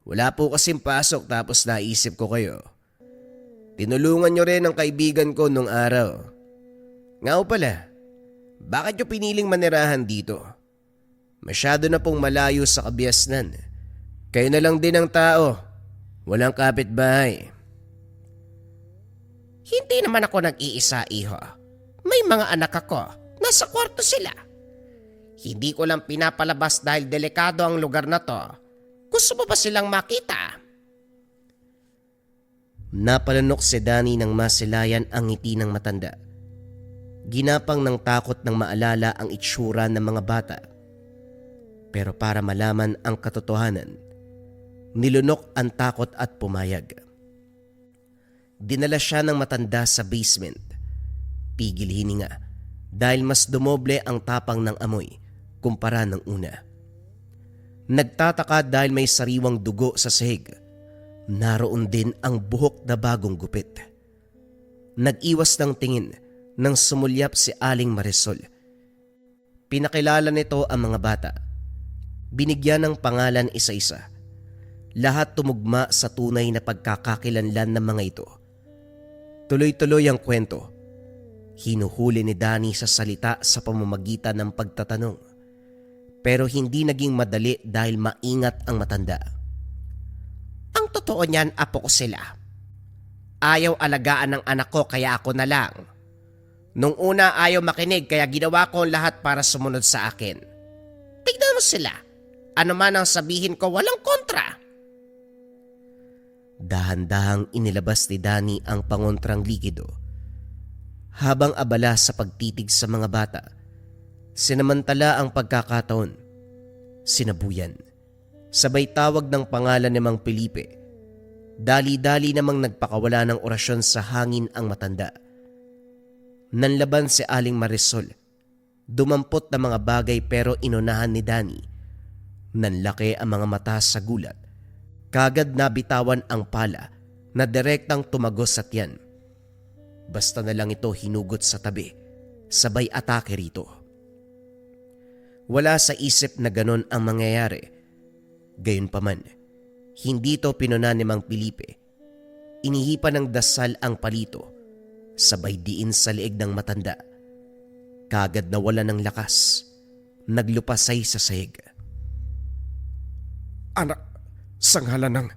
Wala po kasing pasok tapos naisip ko kayo. Tinulungan nyo rin ang kaibigan ko nung araw. Nga o pala, bakit nyo piniling manirahan dito? Masyado na pong malayo sa kabiasnan. Kayo na lang din ang tao. Walang kapitbahay. Hindi naman ako nag-iisa, iho. May mga anak ako. Nasa kwarto sila. Hindi ko lang pinapalabas dahil delikado ang lugar na to. Gusto mo ba silang makita? Napalanok si Danny nang masilayan ang ngiti ng matanda. Ginapang ng takot nang maalala ang itsura ng mga bata. Pero para malaman ang katotohanan, nilunok ang takot at pumayag. Dinala siya ng matanda sa basement. Pigil hininga dahil mas dumoble ang tapang ng amoy kumpara ng una. Nagtataka dahil may sariwang dugo sa sahig. Naroon din ang buhok na bagong gupit. Nag-iwas ng tingin nang sumulyap si Aling Marisol. Pinakilala nito ang mga bata. Binigyan ng pangalan isa-isa. Lahat tumugma sa tunay na pagkakakilanlan ng mga ito. Tuloy-tuloy ang kwento. Hinuhuli ni Danny sa salita sa pamamagitan ng pagtatanong. Pero hindi naging madali dahil maingat ang matanda. Ang totoo niyan, apo ko sila. Ayaw alagaan ng anak ko kaya ako na lang. Nung una ayaw makinig kaya ginawa ko ang lahat para sumunod sa akin. Tignan mo sila. Ano man ang sabihin ko, walang kontra. Dahan-dahang inilabas ni Danny ang pangontrang likido. Habang abala sa pagtitig sa mga bata, sinamantala ang pagkakataon. Sinabuyan. Sabay tawag ng pangalan ni Mang Felipe. Dali-dali namang nagpakawala ng orasyon sa hangin ang matanda. Nanlaban si Aling Marisol. Dumampot na mga bagay pero inunahan ni Danny. Nanlaki ang mga mata sa gulat. Kagad nabitawan ang pala na direktang tumagos sa tiyan. Basta na lang ito hinugot sa tabi. Sabay atake rito. Wala sa isip na ganon ang mangyayari. Gayunpaman, hindi ito pinuna ni Mang Felipe. Inihipan ng dasal ang palito, sabay diin sa leeg ng matanda. Kagad nawala ng lakas, naglupasay sa sahig. Anak, sanghala ng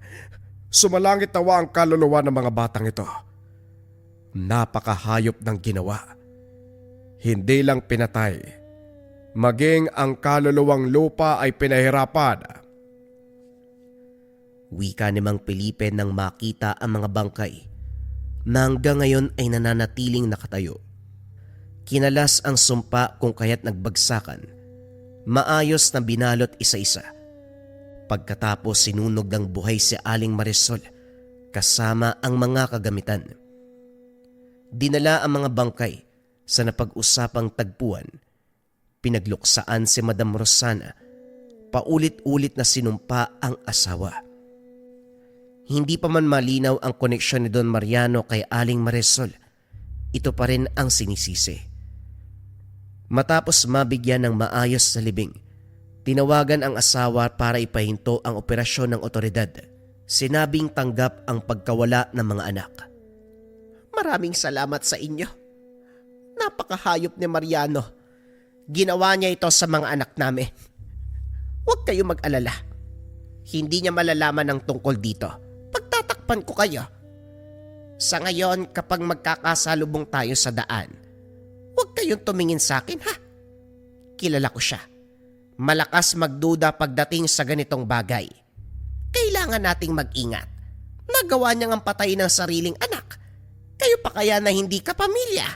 sumalangit nawa ang kaluluwa ng mga batang ito. Napakahayop ng ginawa. Hindi lang pinatay, maging ang kaluluwang lupa ay pinahirapan. Wika ni Mang Felipe nang makita ang mga bangkay na hanggang ngayon ay nananatiling nakatayo. Kinalas ang sumpa kung kaya't nagbagsakan. Maayos na binalot isa-isa. Pagkatapos sinunog ng buhay si Aling Marisol kasama ang mga kagamitan. Dinala ang mga bangkay sa napag-usapang tagpuan. Pinagluksaan si Madam Rosana. Paulit-ulit na sinumpa ang asawa. Hindi pa man malinaw ang koneksyon ni Don Mariano kay Aling Marisol, ito pa rin ang sinisisi. Matapos mabigyan ng maayos na libing, tinawagan ang asawa para ipahinto ang operasyon ng otoridad. Sinabing tanggap ang pagkawala ng mga anak. Maraming salamat sa inyo. Napakahayop ni Mariano. Ginawa niya ito sa mga anak namin. Huwag kayo mag-alala. Hindi niya malalaman ang tungkol dito. Pagtatakpan ko kayo. Sa ngayon, kapag magkakasalubong tayo sa daan, huwag kayong tumingin sa akin, ha? Kilala ko siya. Malakas magduda pagdating sa ganitong bagay. Kailangan nating mag-ingat. Nagawa niyang ang patay ng sariling anak. Kayo pa kaya na hindi ka pamilya?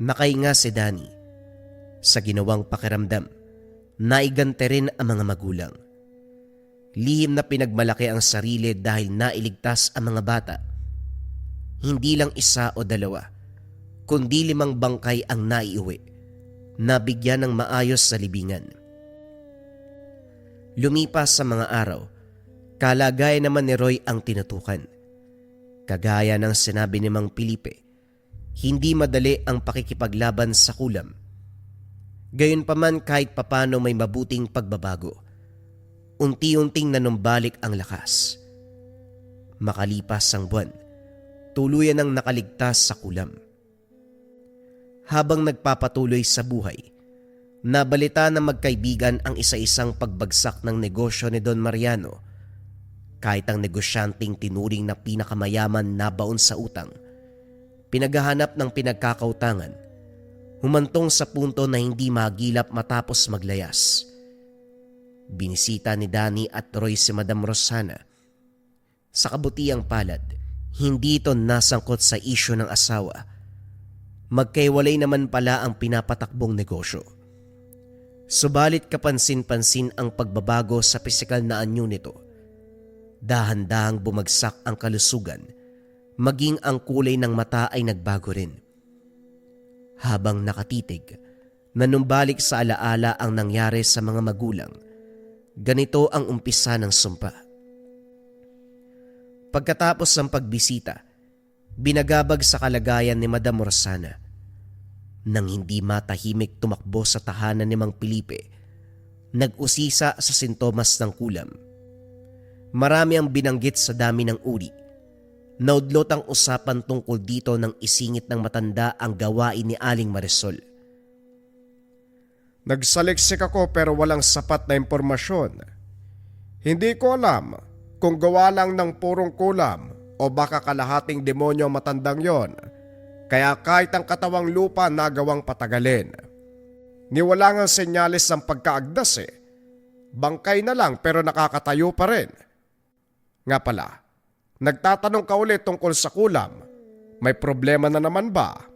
Nakahinga si Danny. Sa ginawang pakiramdam, naigante rin ang mga magulang. Lihim na pinagmalaki ang sarili dahil nailigtas ang mga bata. Hindi lang isa o dalawa, kundi 5 bangkay ang naiuwi, nabigyan ng maayos sa libingan. Lumipas sa mga araw, kalagayan naman ni Roy ang tinutukan. Kagaya ng sinabi ni Mang Felipe, hindi madali ang pakikipaglaban sa kulam. Gayunpaman kahit papano may mabuting pagbabago. Unti-unting nanumbalik ang lakas. Makalipas ang buwan, tuluyan ang nakaligtas sa kulam. Habang nagpapatuloy sa buhay, nabalita ng magkaibigan ang isa-isang pagbagsak ng negosyo ni Don Mariano. Kahit ang negosyanteng tinuring na pinakamayaman na baon sa utang, pinaghahanap ng pinagkakautangan, humantong sa punto na hindi magilap matapos maglayas. Binisita ni Danny at Roy si Madam Rosana. Sa kabutiang palad, hindi ito nasangkot sa isyu ng asawa. Magkaiwalay naman pala ang pinapatakbong negosyo. Subalit kapansin-pansin ang pagbabago sa pisikal na anyo nito. Dahan-dahang bumagsak ang kalusugan, maging ang kulay ng mata ay nagbago rin. Habang nakatitig, nanumbalik sa alaala ang nangyari sa mga magulang. Ganito ang umpisa ng sumpa. Pagkatapos ng pagbisita, binagabag sa kalagayan ni Madam Rosana. Nang hindi matahimik tumakbo sa tahanan ni Mang Felipe, nag-usisa sa sintomas ng kulam. Marami ang binanggit sa dami ng uri. Naudlot ang usapan tungkol dito nang isingit ng matanda ang gawain ni Aling Marisol. Nagsaliksik ako pero walang sapat na impormasyon. Hindi ko alam kung gawa lang ng purong kulam o baka kalahating demonyo ang matandang yon. Kaya kahit ang katawang lupa nagawang patagalin. Niwala ngang senyalis ng pagkaagdas eh. Bangkay na lang pero nakakatayo pa rin. Nga pala, nagtatanong ka ulit tungkol sa kulam. May problema na naman ba?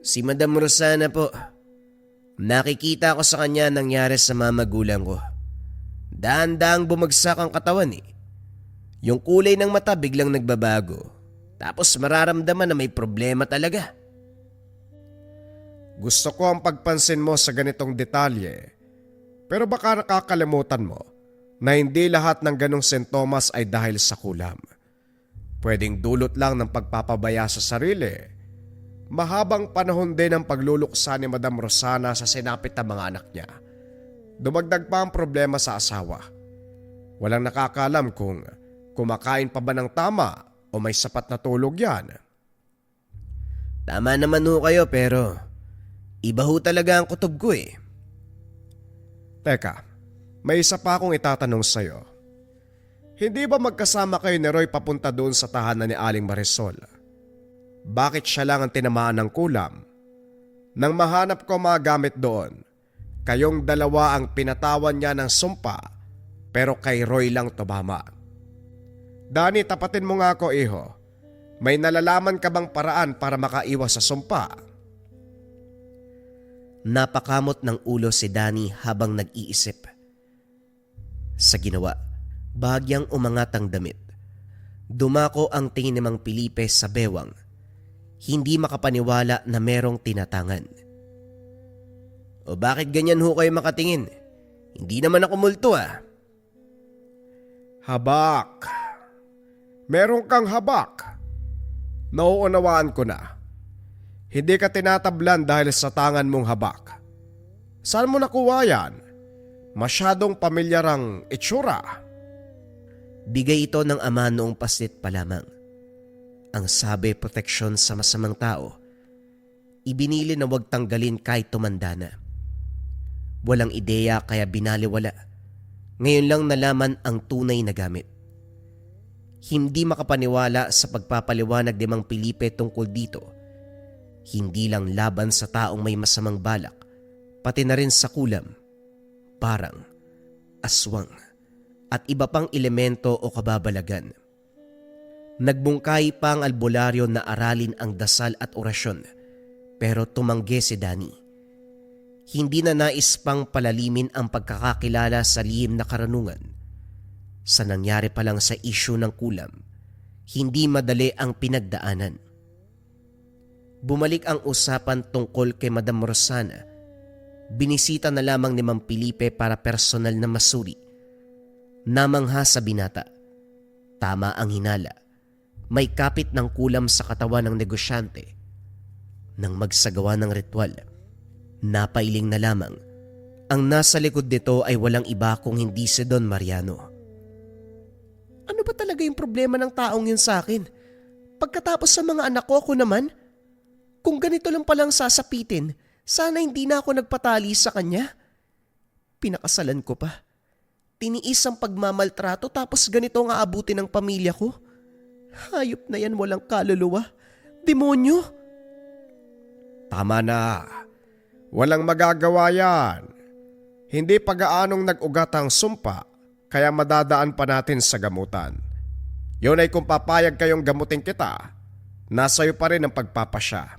Si Madam Rosana po. Nakikita ko sa kanya nangyari sa mga magulang ko. Dahan-dahang bumagsak ang katawan eh. Yung kulay ng mata biglang nagbabago. Tapos mararamdaman na may problema talaga. Gusto ko ang pagpansin mo sa ganitong detalye. Pero baka nakakalimutan mo na hindi lahat ng ganong sintomas ay dahil sa kulam. Pwedeng dulot lang ng pagpapabaya sa sarili. Mahabang panahon din ang pagluluksa ni Madam Rosana sa sinapit na mga anak niya. Dumagdag pa ang problema sa asawa. Walang nakakalam kung kumakain pa ba ng tama o may sapat na tulog yan. Tama naman ho kayo pero iba ho talaga ang kutob ko eh. Teka, may isa pa akong itatanong sa'yo. Hindi ba magkasama kayo ni Roy papunta doon sa tahanan ni Aling Marisol? Bakit siya lang ang tinamaan ng kulam? Nang mahanap ko mga gamit doon, kayong dalawa ang pinatawan niya ng sumpa pero kay Roy lang tumama. Dani, tapatin mo nga ako, iho. May nalalaman ka bang paraan para makaiwas sa sumpa? Napakamot ng ulo si Danny habang nag-iisip. Sa ginawa, bahagyang umangat ang damit. Dumako ang tingin ni Mang Felipe sa bewang. Hindi makapaniwala na merong tinatangan. O bakit ganyan ho kayo makatingin? Hindi naman ako multo ah. Habak. Meron kang habak. Nauunawaan ko na. Hindi ka tinatablan dahil sa tangan mong habak. Saan mo nakuha yan? Masyadong pamilyar ang itsura. Bigay ito ng ama noong paslit pa lamang. Ang sabi proteksyon sa masamang tao. Ibinili na huwag tanggalin kahit tumanda na. Walang ideya kaya binaliwala. Ngayon lang nalaman ang tunay na gamit. Hindi makapaniwala sa pagpapaliwanag ni Mang Felipe tungkol dito. Hindi lang laban sa taong may masamang balak, pati na rin sa kulam, parang, aswang, at iba pang elemento o kababalagan. Nagbungkay pa ang albularyo na aralin ang dasal at orasyon, pero tumanggi si Danny. Hindi na nais pang palalimin ang pagkakakilala sa lihim na karanungan. Sa nangyari pa lang sa isyu ng kulam, hindi madali ang pinagdaanan. Bumalik ang usapan tungkol kay Madam Rosana. Binisita na lamang ni Mang Felipe para personal na masuri. Namangha sa binata. Tama ang hinala. May kapit ng kulam sa katawan ng negosyante. Nang magsagawa ng ritual, napailing na lamang. Ang nasa likod nito ay walang iba kung hindi si Don Mariano. Ano ba talaga yung problema ng taong yun sa akin? Pagkatapos sa mga anak ko, ako naman? Kung ganito lang palang sasapitin, sana hindi na ako nagpatali sa kanya. Pinakasalan ko pa. Tiniis ang pagmamaltrato tapos ganito ang aabuti ng pamilya ko. Hayop na yan, walang kaluluwa. Demonyo! Tama na. Walang magagawa yan. Hindi pag-aanong nag-ugat ang sumpa, kaya madadaan pa natin sa gamutan. Yun ay kung papayag kayong gamutin kita, nasa iyo pa rin ang pagpapasya.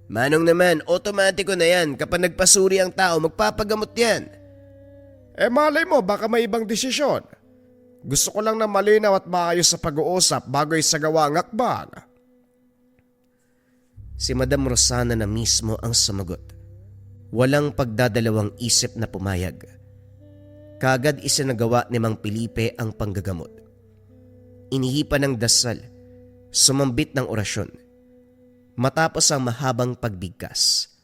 Manong naman, otomatiko na yan. Kapag nagpasuri ang tao, magpapagamot yan. Malay mo baka may ibang desisyon. Gusto ko lang na malinaw at maayos sa pag-uusap bago isagawa ang akbang. Si Madam Rosana na mismo ang sumagot. Walang pagdadalawang isip na pumayag. Kagad isinagawa ni Mang Felipe ang panggagamot. Inihipan ng dasal, sumambit ng orasyon. Matapos ang mahabang pagbigkas,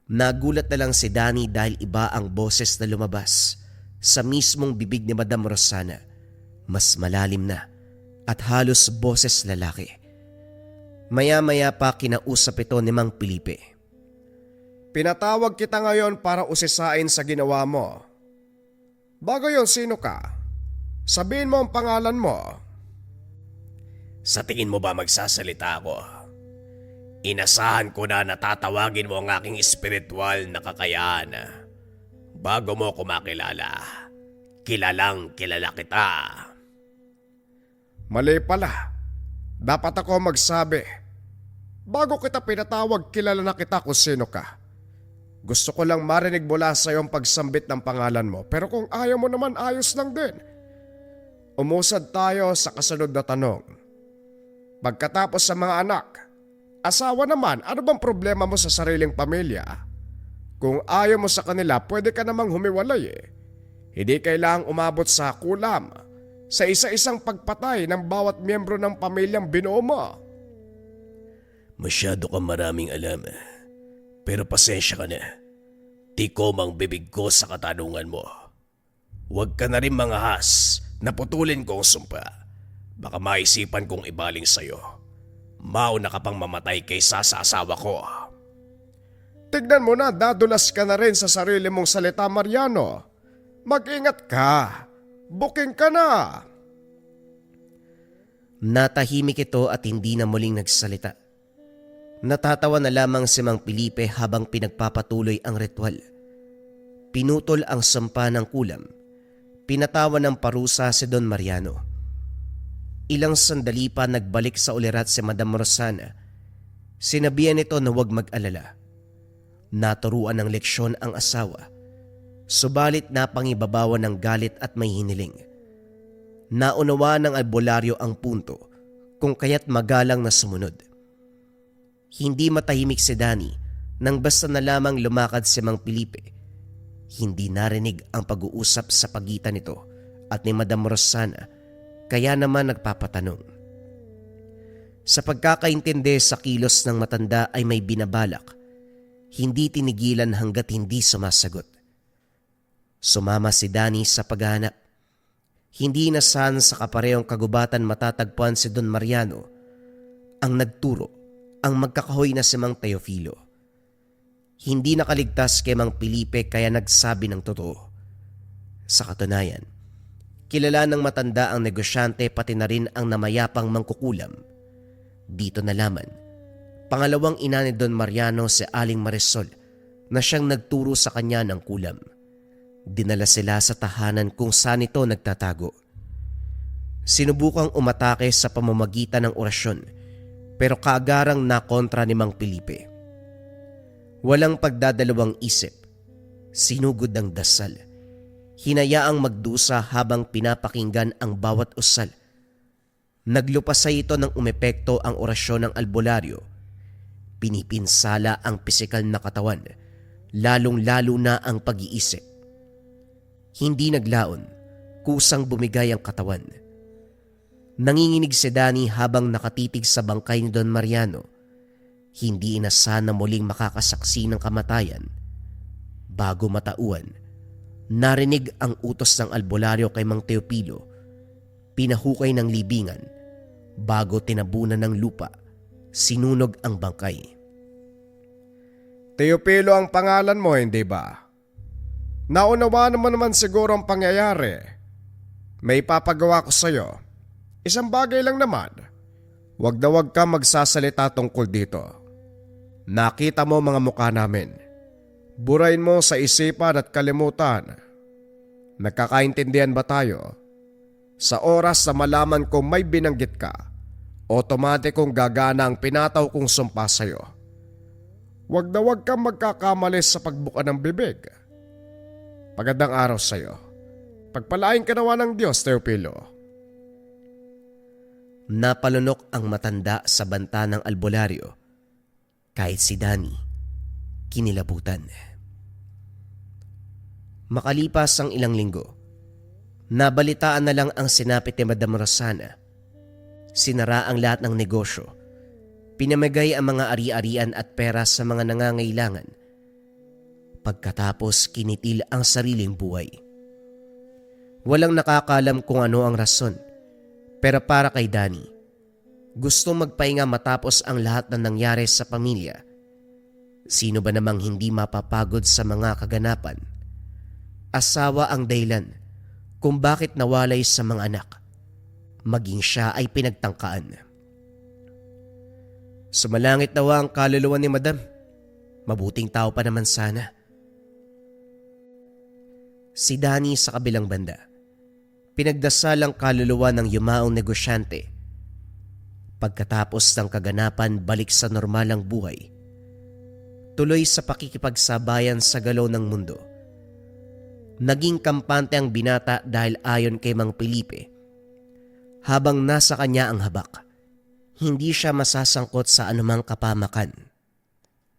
nagulat na lang si Danny dahil iba ang boses na lumabas sa mismong bibig ni Madam Rosana. Mas malalim na at halos boses lalaki. Maya-maya pa kinausap ito ni Mang Felipe. Pinatawag kita ngayon para usisain sa ginawa mo. Bago yon, sino ka? Sabihin mo ang pangalan mo. Sa tingin mo ba magsasalita ako? Inasahan ko na natatawagin mo ang aking espiritual na kakayahan. Bago mo ko makilala, kilalang kilala kita. Mali pala. Dapat ako magsabi. Bago kita pinatawag, kilala na kita kung sino ka. Gusto ko lang marinig mula sa iyong pagsambit ng pangalan mo, pero kung ayaw mo naman, ayos lang din. Umusad tayo sa kasunod na tanong. Pagkatapos sa mga anak, asawa naman, ano bang problema mo sa sariling pamilya? Kung ayaw mo sa kanila, pwede ka namang humiwalay eh. Hindi kailangang umabot sa kulam, sa isa-isang pagpatay ng bawat miyembro ng pamilyang binuo mo. Masyado kang maraming alam. Pero pasensya ka na. Tikom ang bibig ko sa katanungan mo. Huwag ka na rin mangahas na putulin ko ang sumpa. Baka maisipan kong ibaling sa'yo. Mauna ka pang mamatay kaysa sa asawa ko. Tignan mo na, dadulas ka na rin sa sarili mong salita, Mariano. Mag-ingat ka. Booking ka na. Natahimik ito at hindi na muling nagsalita. Natatawa na lamang si Mang Felipe habang pinagpapatuloy ang ritual. Pinutol ang sampa ng kulam. Pinatawan ng parusa si Don Mariano. Ilang sandali pa nagbalik sa ulirat si Madam Rosana. Sinabihan nito na huwag mag-alala. Naturuan ng leksyon ang asawa. Subalit napangibabawan ng galit at may hiniling. Naunawa ng albularyo ang punto kung kaya't magalang na sumunod. Hindi matahimik si Danny nang basta na lamang lumakad si Mang Felipe. Hindi narinig ang pag-uusap sa pagitan nito at ni Madam Rosana, kaya naman nagpapatanong. Sa pagkakaintindi sa kilos ng matanda ay may binabalak. Hindi tinigilan hanggat hindi sumasagot. Sumama si Danny sa paghahanap. Hindi inasahan sa kaparehong kagubatan matatagpuan si Don Mariano. Ang nagturo, ang magkakahoy na si Mang Teofilo. Hindi nakaligtas kay Mang Felipe kaya nagsabi ng totoo. Sa katunayan, kilala ng matanda ang negosyante pati na rin ang namayapang mangkukulam. Dito nalaman, pangalawang ina ni Don Mariano si Aling Marisol na siyang nagturo sa kanya ng kulam. Dinala sila sa tahanan kung saan ito nagtatago. Sinubukang umatake sa pamamagitan ng orasyon pero kaagarang nakontra ni Mang Felipe. Walang pagdadalawang isip, sinugod ang dasal. Hinayaang magdusa habang pinapakinggan ang bawat usal. Naglupasay ito ng umepekto ang orasyon ng albularyo. Pinipinsala ang pisikal na katawan, lalong-lalo na ang pag-iisip. Hindi naglaon, kusang bumigay ang katawan. Nanginginig si Danny habang nakatitig sa bangkay ni Don Mariano. Hindi inasahan na muling makakasaksi ng kamatayan. Bago matauan, narinig ang utos ng albularyo kay Mang Teofilo. Pinahukay ng libingan. Bago tinabunan ng lupa, sinunog ang bangkay. Teofilo ang pangalan mo, hindi ba? Naunawaan mo naman siguro ang pangyayari. May papagawa ko sa'yo. Isang bagay lang naman. Huwag na huwag ka magsasalita tungkol dito. Nakita mo mga mukha namin. Burayin mo sa isipan at kalimutan. Nagkakaintindihan ba tayo? Sa oras na malaman kong may binanggit ka, otomatikong gagana ang pinataw kong sumpa sa'yo. Huwag na huwag kang magkakamali sa pagbuka ng bibig. Magandang araw sa'yo. Pagpalain ka nawa ng Diyos, Teopilo. Napalunok ang matanda sa banta ng albularyo. Kahit si Danny, kinilabutan. Makalipas ang ilang linggo, nabalitaan na lang ang sinapit ni Madam Rosana. Sinara ang lahat ng negosyo. Pinamigay ang mga ari-arian at pera sa mga nangangailangan. Pagkatapos kinitil ang sariling buhay. Walang nakakalam kung ano ang rason. Pero para kay Danny, gusto magpahinga matapos ang lahat na nangyari sa pamilya. Sino ba namang hindi mapapagod sa mga kaganapan? Asawa ang dahilan kung bakit nawalay sa mga anak. Maging siya ay pinagtangkaan. Sumalangit nawa ang kaluluwa ni Madam. Mabuting tao pa naman sana. Si Danny sa kabilang banda, pinagdasal ang kaluluwa ng yumaong negosyante. Pagkatapos ng kaganapan, balik sa normal ang buhay. Tuloy sa pakikipagsabayan sa galaw ng mundo. Naging kampante ang binata dahil ayon kay Mang Felipe, habang nasa kanya ang habak, hindi siya masasangkot sa anumang kapamakan.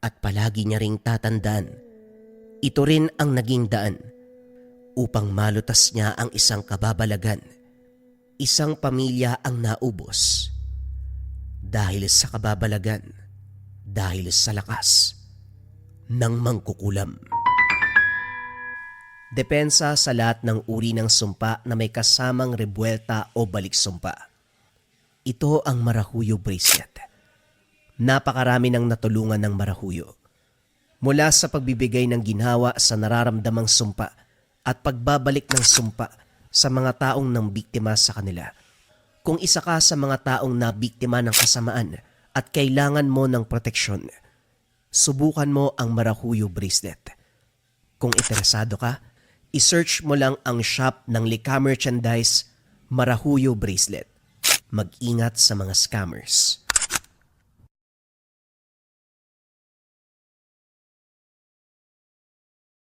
At palagi niya ring tatandaan, ito rin ang naging daan upang malutas niya ang isang kababalagan. Isang pamilya ang naubos dahil sa kababalagan, dahil sa lakas ng mangkukulam. Depensa sa lahat ng uri ng sumpa na may kasamang rebuelta o balik sumpa. Ito ang Marahuyo Bracelet. Napakarami ng natulungan ng Marahuyo. Mula sa pagbibigay ng ginhawa sa nararamdamang sumpa at pagbabalik ng sumpa sa mga taong nang biktima sa kanila. Kung isa ka sa mga taong nabiktima ng kasamaan at kailangan mo ng proteksyon, subukan mo ang Marahuyo Bracelet. Kung interesado ka, i-search mo lang ang shop ng Lika Merchandise Marahuyo Bracelet. Mag-ingat sa mga scammers.